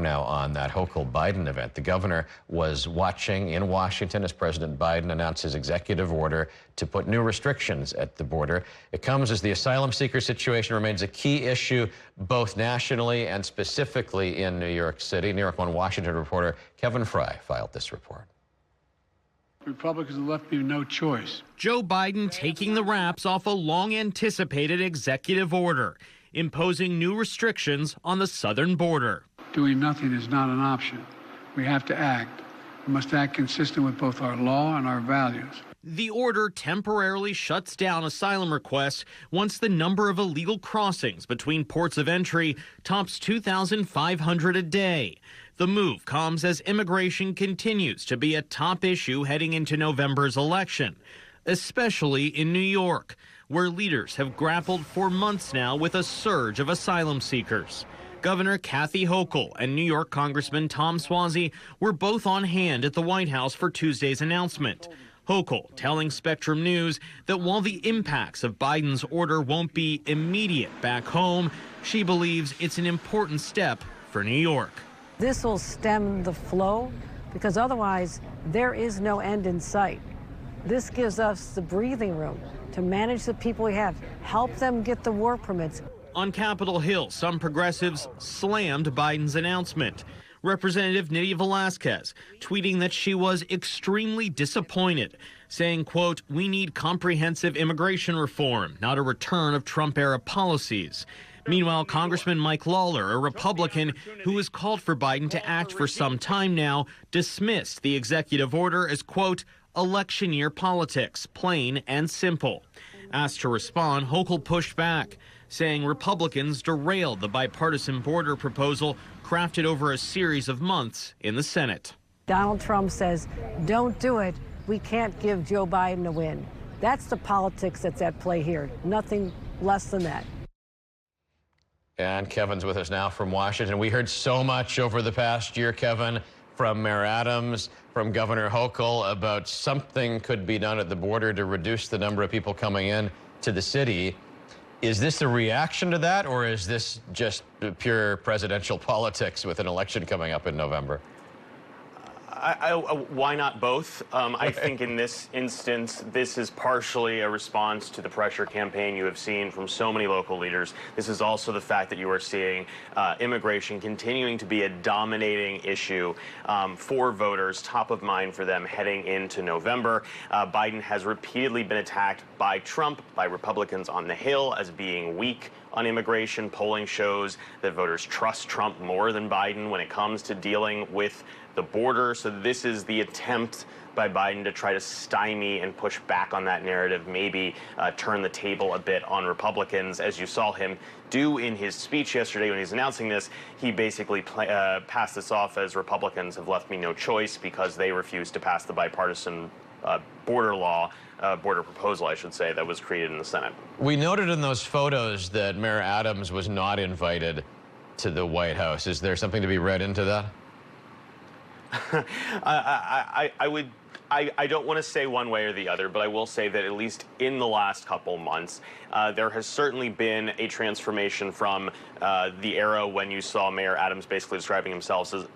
Now on that Hochul-Biden event, the governor was watching in Washington as President Biden announced his executive order to put new restrictions at the border. It comes as the asylum seeker situation remains a key issue both nationally and specifically in New York City. New York One Washington reporter Kevin Fry filed this report. Republicans have left me no choice. Joe Biden taking the wraps off a long-anticipated executive order, imposing new restrictions on the southern border. Doing nothing is not an option. We have to act. We must act consistent with both our law and our values. The order temporarily shuts down asylum requests once the number of illegal crossings between ports of entry tops 2,500 a day. The move comes as immigration continues to be a top issue heading into November's election, especially in New York, where leaders have grappled for months now with a surge of asylum seekers. Governor Kathy Hochul and New York Congressman Tom Suozzi were both on hand at the White House for Tuesday's announcement. Hochul telling Spectrum News that while the impacts of Biden's order won't be immediate back home, she believes it's an important step for New York. This will stem the flow because otherwise there is no end in sight. This gives us the breathing room to manage the people we have, help them get the work permits. On Capitol Hill, some progressives slammed Biden's announcement. Representative Nydia Velázquez tweeting that she was extremely disappointed, saying, quote, "We need comprehensive immigration reform, not a return of Trump-era policies." Meanwhile, Congressman Mike Lawler, a Republican who has called for Biden to act for some time now, dismissed the executive order as, quote, "election year politics, plain and simple." Asked to respond, Hochul pushed back, saying Republicans derailed the bipartisan border proposal crafted over a series of months in the Senate. Donald Trump says, don't do it. We can't give Joe Biden a win. That's the politics that's at play here. Nothing less than that. And Kevin's with us now from Washington. We heard so much over the past year, Kevin, from Mayor Adams, from Governor Hochul about something could be done at the border to reduce the number of people coming in to the city. Is this a reaction to that, or is this just pure presidential politics with an election coming up in November? Why not both? I think in this instance, this is partially a response to the pressure campaign you have seen from so many local leaders. This is also the fact that you are seeing immigration continuing to be a dominating issue for voters, top of mind for them heading into November. Biden has repeatedly been attacked by Trump, by Republicans on the Hill as being weak on immigration. Polling shows that voters trust Trump more than Biden when it comes to dealing with the border. So this is the attempt by Biden to try to stymie and push back on that narrative, maybe turn the table a bit on Republicans. As you saw him do in his speech yesterday when he's announcing this, he basically passed this off as Republicans have left me no choice because they refused to pass the bipartisan border proposal, I should say, that was created in the Senate. We noted in those photos that Mayor Adams was not invited to the White House. Is there something to be read into that? I don't want to say one way or the other, but I will say that at least in the last couple months, there has certainly been a transformation from the era when you saw Mayor Adams basically describing himself as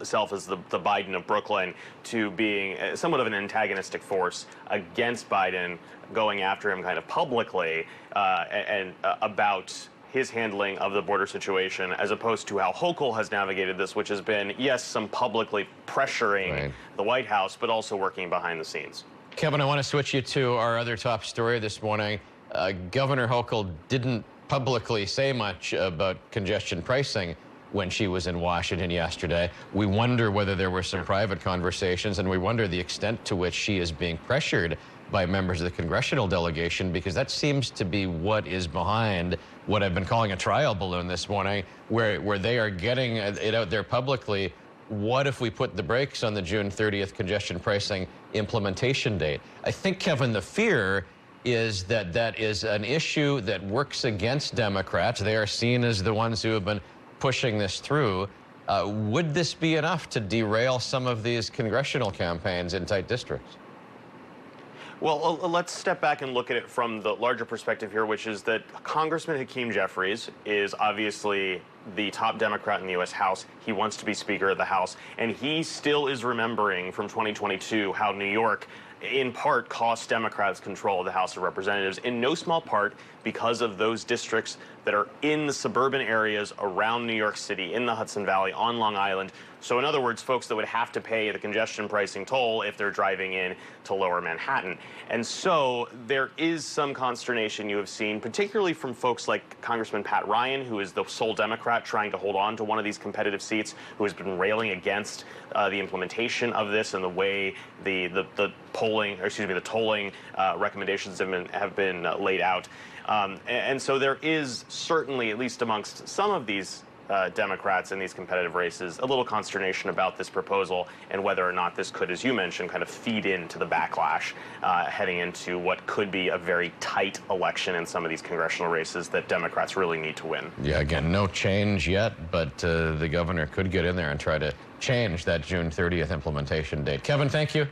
the Biden of Brooklyn to being somewhat of an antagonistic force against Biden, going after him kind of publicly and about his handling of the border situation, as opposed to how Hochul has navigated this, which has been, yes, some publicly pressuring the White House, but also working behind the scenes. Kevin, I want to switch you to our other top story this morning. Governor Hochul didn't publicly say much about congestion pricing when she was in Washington yesterday. We wonder whether there were some private conversations, and we wonder the extent to which she is being pressured by members of the congressional delegation, because that seems to be what is behind what I've been calling a trial balloon this morning, where they are getting it out there publicly. What if we put the brakes on the June 30th congestion pricing implementation date? I think, Kevin, the fear is that that is an issue that works against Democrats. They are seen as the ones who have been pushing this through. Would this be enough to derail some of these congressional campaigns in tight districts? Well, let's step back and look at it from the larger perspective here, which is that Congressman Hakeem Jeffries is obviously the top Democrat in the U.S. House. He wants to be Speaker of the House. And he still is remembering from 2022 how New York, in part, cost Democrats control of the House of Representatives, in no small part because of those districts that are in the suburban areas around New York City, in the Hudson Valley, on Long Island. So in other words, folks that would have to pay the congestion pricing toll if they're driving in to lower Manhattan. And so there is some consternation you have seen, particularly from folks like Congressman Pat Ryan, who is the sole Democrat trying to hold on to one of these competitive seats, who has been railing against the implementation of this and the way the tolling recommendations have been laid out. And so there is certainly, at least amongst some of these Democrats in these competitive races, a little consternation about this proposal and whether or not this could, as you mentioned, kind of feed into the backlash heading into what could be a very tight election in some of these congressional races that Democrats really need to win. Yeah, again, no change yet, but the governor could get in there and try to change that June 30th implementation date. Kevin, thank you.